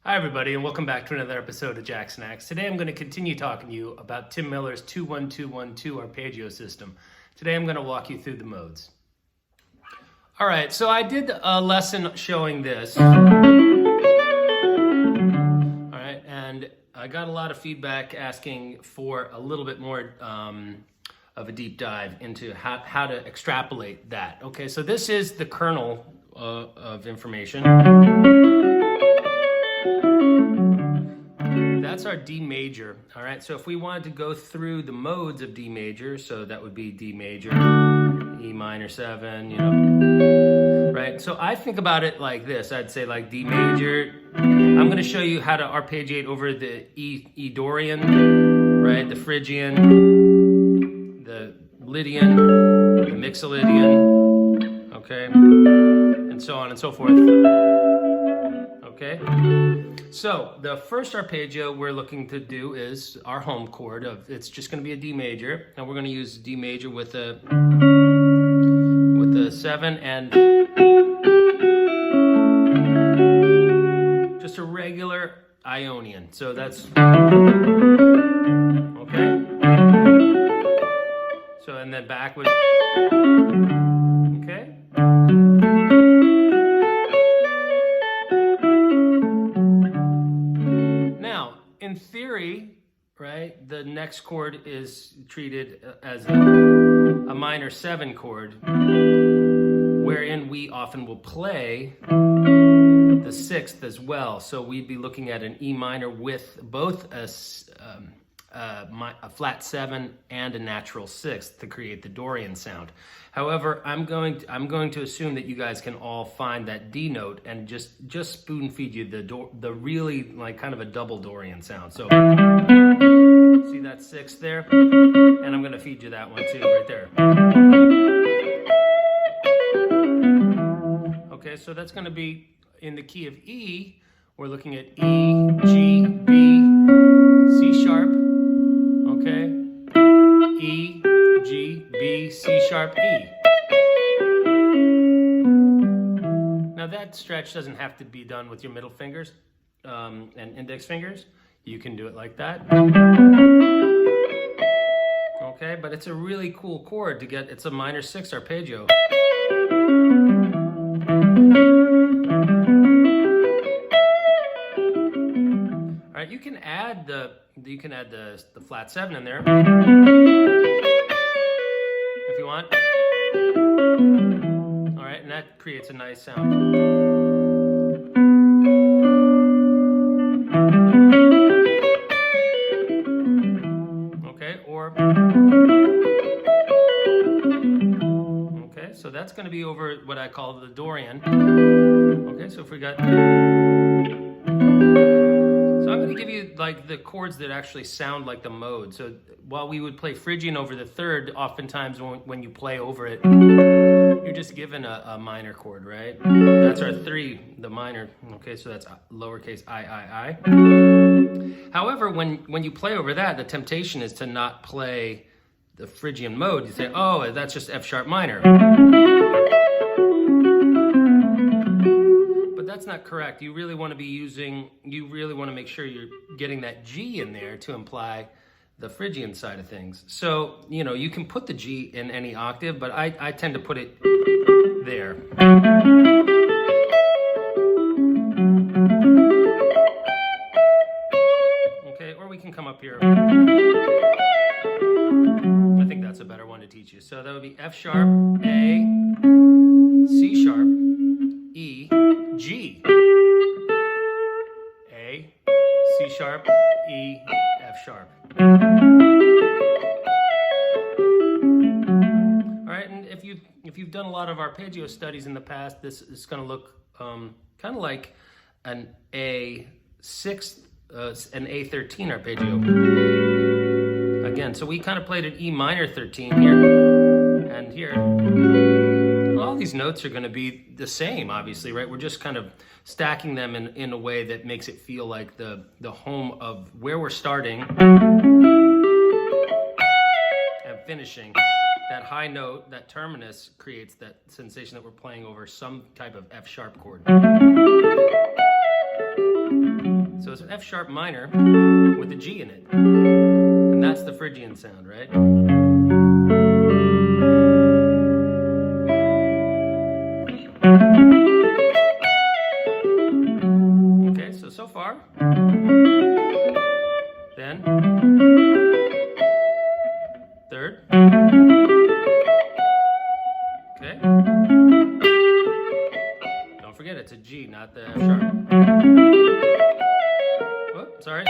Hi everybody, and welcome back to another episode of Jacksnax. Today I'm going to continue talking to you about Tim Miller's 2-1-2-1-2 arpeggio system. Today I'm going to walk you through the modes. All right, so I did a lesson showing this. All right, and I got a lot of feedback asking for a little bit more of a deep dive into how to extrapolate that. Okay, so this is the kernel of information. That's our D major, all right? So if we wanted to go through the modes of D major, so that would be D major, E minor 7, you know, right? So I think about it like this. I'd say like D major. I'm going to show you how to arpeggiate over the E Dorian, right? The Phrygian, the Lydian, the Mixolydian, okay? And so on and so forth, okay? So the first arpeggio we're looking to do is our home chord of, it's just going to be a D major, and we're going to use D major with a 7 and just a regular Ionian. So that's okay. So and then back with okay. In theory, right, the next chord is treated as a minor 7 chord, wherein we often will play the 6th as well. So we'd be looking at an E minor with both a flat 7 and a natural 6th to create the Dorian sound. However, I'm going to assume that you guys can all find that D note and just spoon feed you the really like kind of a double Dorian sound. So see that 6th there, and I'm going to feed you that one too right there. Okay, so that's going to be in the key of E. We're looking at E, G, B, C sharp. Okay, E, G, B, C sharp, E. Now that stretch doesn't have to be done with your middle fingers and index fingers. You can do it like that. Okay, but it's a really cool chord to get. It's a minor 6 arpeggio. All right, you can add the flat 7 in there if you want. All right, and that creates a nice sound. Okay, or okay, so that's going to be over what I call the Dorian. Okay, so if we got, I'm going to give you like the chords that actually sound like the mode. So while we would play Phrygian over the 3rd, oftentimes when you play over it, you're just given a minor chord, right? That's our 3, the minor. Okay, so that's lowercase I. However, when you play over that, the temptation is to not play the Phrygian mode. You say, oh, that's just F sharp minor. That's not correct. You really want to make sure you're getting that G in there to imply the Phrygian side of things. So, you know, you can put the G in any octave, but I tend to put it there. Okay, or we can come up here. I think that's a better one to teach you. So that would be F sharp, A, C sharp, E, G, A, C sharp, E, F sharp. All right, and if you've done a lot of arpeggio studies in the past, this is going to look kind of like an A6, an A13 arpeggio. Again, so we kind of played an E minor 13 here and here. All these notes are going to be the same, obviously, right? We're just kind of stacking them in a way that makes it feel like the home of where we're starting and finishing. That high note, that terminus, creates that sensation that we're playing over some type of F sharp chord. it's an F sharp minor with a G in it. And that's the Phrygian sound, right? Okay, so far. Then, third. Okay. Don't forget, it's a G, not the F sharp. Whoop, sorry.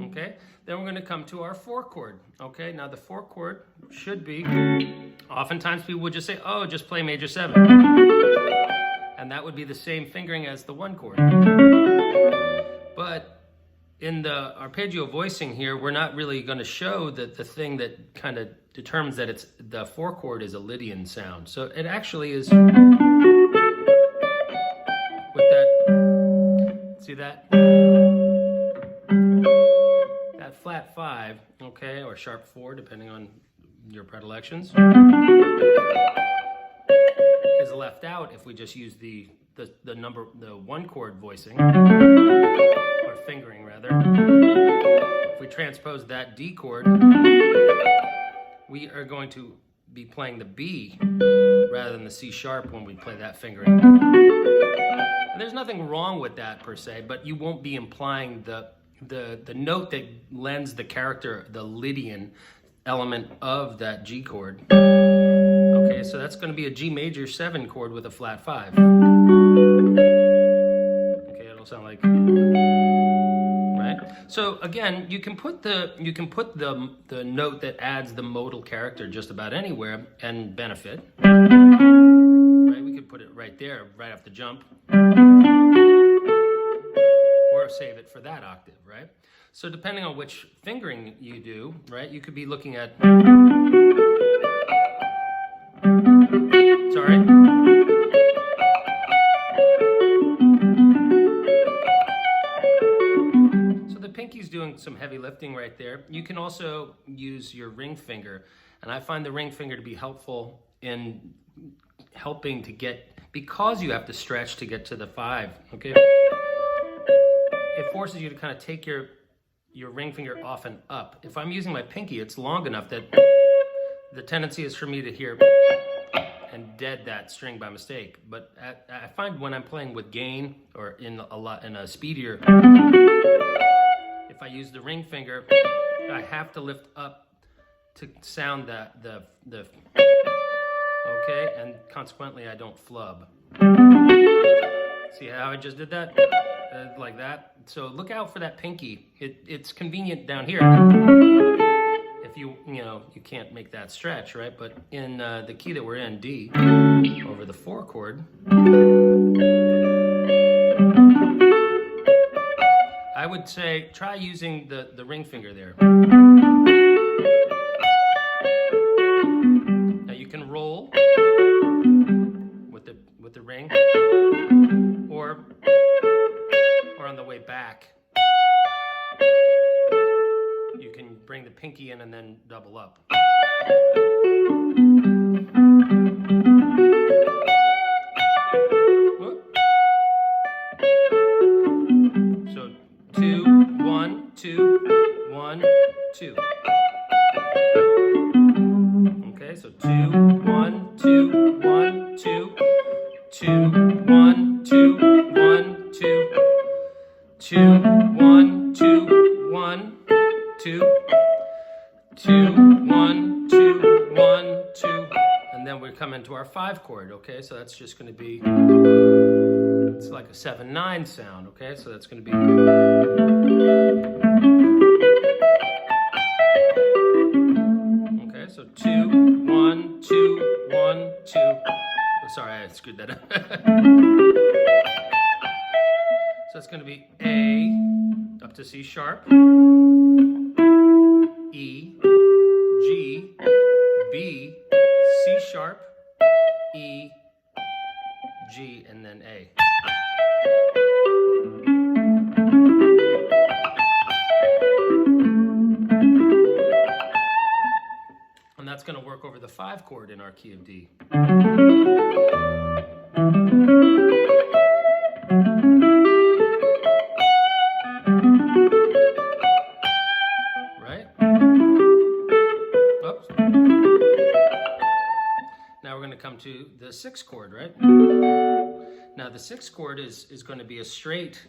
Okay, then we're going to come to our 4 chord. Okay, now the 4 chord should be, oftentimes people would just say, oh, just play major 7. And that would be the same fingering as the 1 chord. But in the arpeggio voicing here, we're not really going to show that the thing that kind of determines that it's the 4 chord is a Lydian sound. So it actually is with that, see that? That flat 5, okay, or sharp 4, depending on your predilections, is left out if we just use the 1 chord voicing, or fingering rather. If we transpose that D chord, we are going to be playing the B rather than the C sharp when we play that fingering. And there's nothing wrong with that per se, but you won't be implying the note that lends the character, the Lydian element of that G chord. Okay, so that's going to be a G major 7 chord with a flat 5. Okay, it'll sound like, right? So again, you can put the note that adds the modal character just about anywhere and benefit. Right? We could put it right there, right off the jump, or save it for that octave, right? So depending on which fingering you do, right, you could be looking at, sorry. So the pinky's doing some heavy lifting right there. You can also use your ring finger, and I find the ring finger to be helpful in helping to get, because you have to stretch to get to the 5, okay? It forces you to kind of take your ring finger off and up. If I'm using my pinky, it's long enough that the tendency is for me to hear and dead that string by mistake. But I find when I'm playing with gain or in a speedier, if I use the ring finger, I have to lift up to sound the okay, and consequently I don't flub. See how I just did that? Like that. So look out for that pinky. It's convenient down here if you can't make that stretch, right? But in the key that we're in, D, over the 4 chord, I would say try using the ring finger there. Now you can roll with the ring, or on the way back, you can bring the pinky in and then double up. Whoop. So 2, 1, 2, 1, 2. Okay, so 2, 1, 2, 1, 2, 2, 1, 2, 1, 2. 2, 1, 2, 1, 2, 2, 1, 2, 1, 2, and then we come into our 5 chord, okay? So that's just going to be, it's like a 7/9 sound, okay? So that's going to be, okay, so 2, 1, 2, 1, 2. Oh, sorry, I screwed that up. So it's going to be A up to C sharp, E, G, B, C sharp, E, G, and then A. And that's going to work over the 5 chord in our key of D. the sixth chord, right? Now the sixth chord is going to be a straight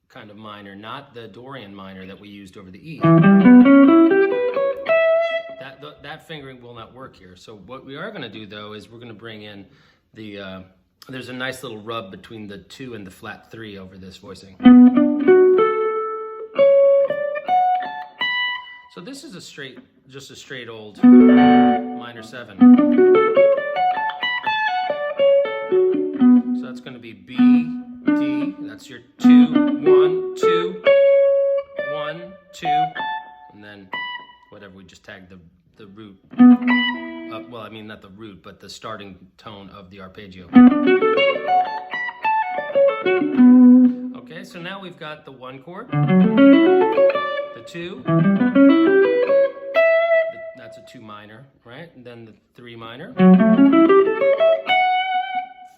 kind of minor, not the Dorian minor that we used over the E. That fingering will not work here. So what we are going to do though is we're going to bring in the, there's a nice little rub between the 2 and the flat 3 over this voicing. So this is just a straight old minor 7. So that's going to be B, D, that's your 2, 1, 2, 1, 2, and then whatever we just tagged the root. Well, I mean, not the root, but the starting tone of the arpeggio. Okay, so now we've got the 1 chord, the 2, that's a 2 minor, right? And then the 3 minor,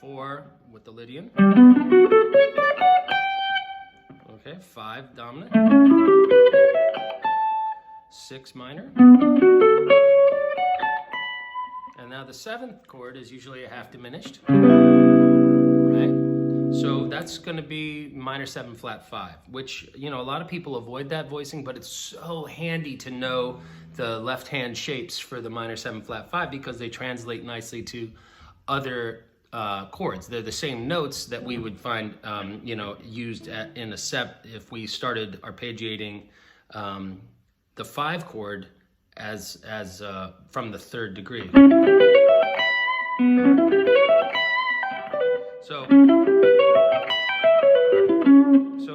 4 with the Lydian, okay, 5 dominant, 6 minor, and now the 7th chord is usually a half diminished, right? So that's going to be minor 7 flat 5, which, you know, a lot of people avoid that voicing, but it's so handy to know the left hand shapes for the minor 7 flat 5 because they translate nicely to other chords. They're the same notes that we would find, you know, used in a set if we started arpeggiating the 5 chord as from the 3rd degree. So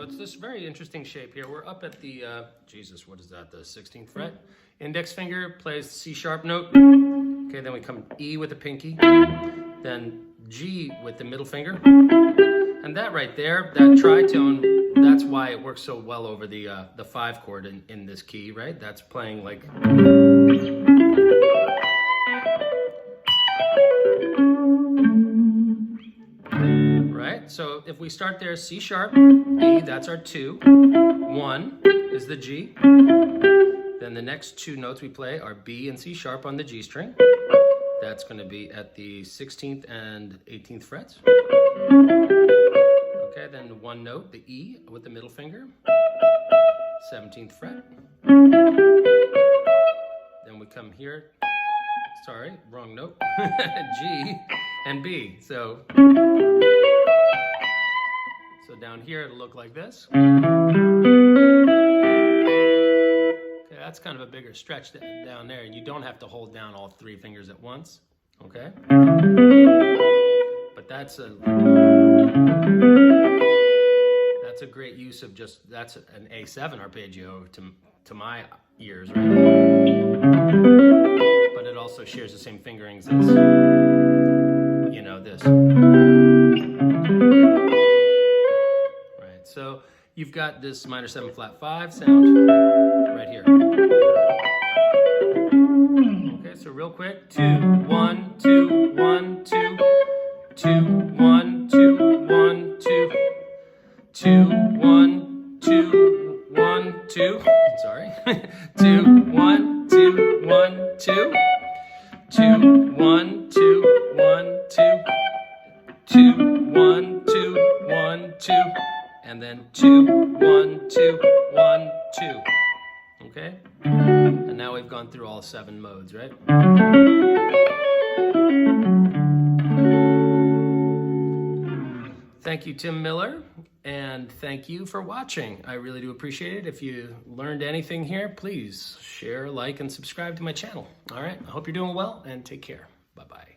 it's this very interesting shape here. We're up at the, Jesus, what is that, the 16th fret? Index finger plays the C sharp note. Okay, then we come E with the pinky, then G with the middle finger. And that right there, that tritone, that's why it works so well over the 5 chord in this key, right? That's playing like... Right? So if we start there, C sharp, E, that's our 2. 1 is the G. Then the next 2 notes we play are B and C sharp on the G string. That's going to be at the 16th and 18th frets. Okay, then 1 note, the E with the middle finger, 17th fret. Then we come here, sorry, wrong note, G and B. So down here it'll look like this. Okay, that's kind of a bigger stretch down there, and you don't have to hold down all 3 fingers at once, okay? But that's a great use of that's an A7 arpeggio to my ears, right? But it also shares the same fingerings as, you know, this. Right, so you've got this minor 7 flat 5 sound right here. Okay, so real quick, 2, 1, 2, 1, 2, 2, 1, 2, 1, 2, 2, 1, 2, 1, 2. Sorry. 2, 1, 2, 1, 2. 2, 1, 2, 1, 2. 2, 1, 2, 1, 2. And then 2, 1, 2, 1, 2. Okay? And now we've gone through all 7 modes, right? Thank you, Tim Miller, and thank you for watching. I really do appreciate it. If you learned anything here, please share, like, and subscribe to my channel. All right? I hope you're doing well, and take care. Bye-bye.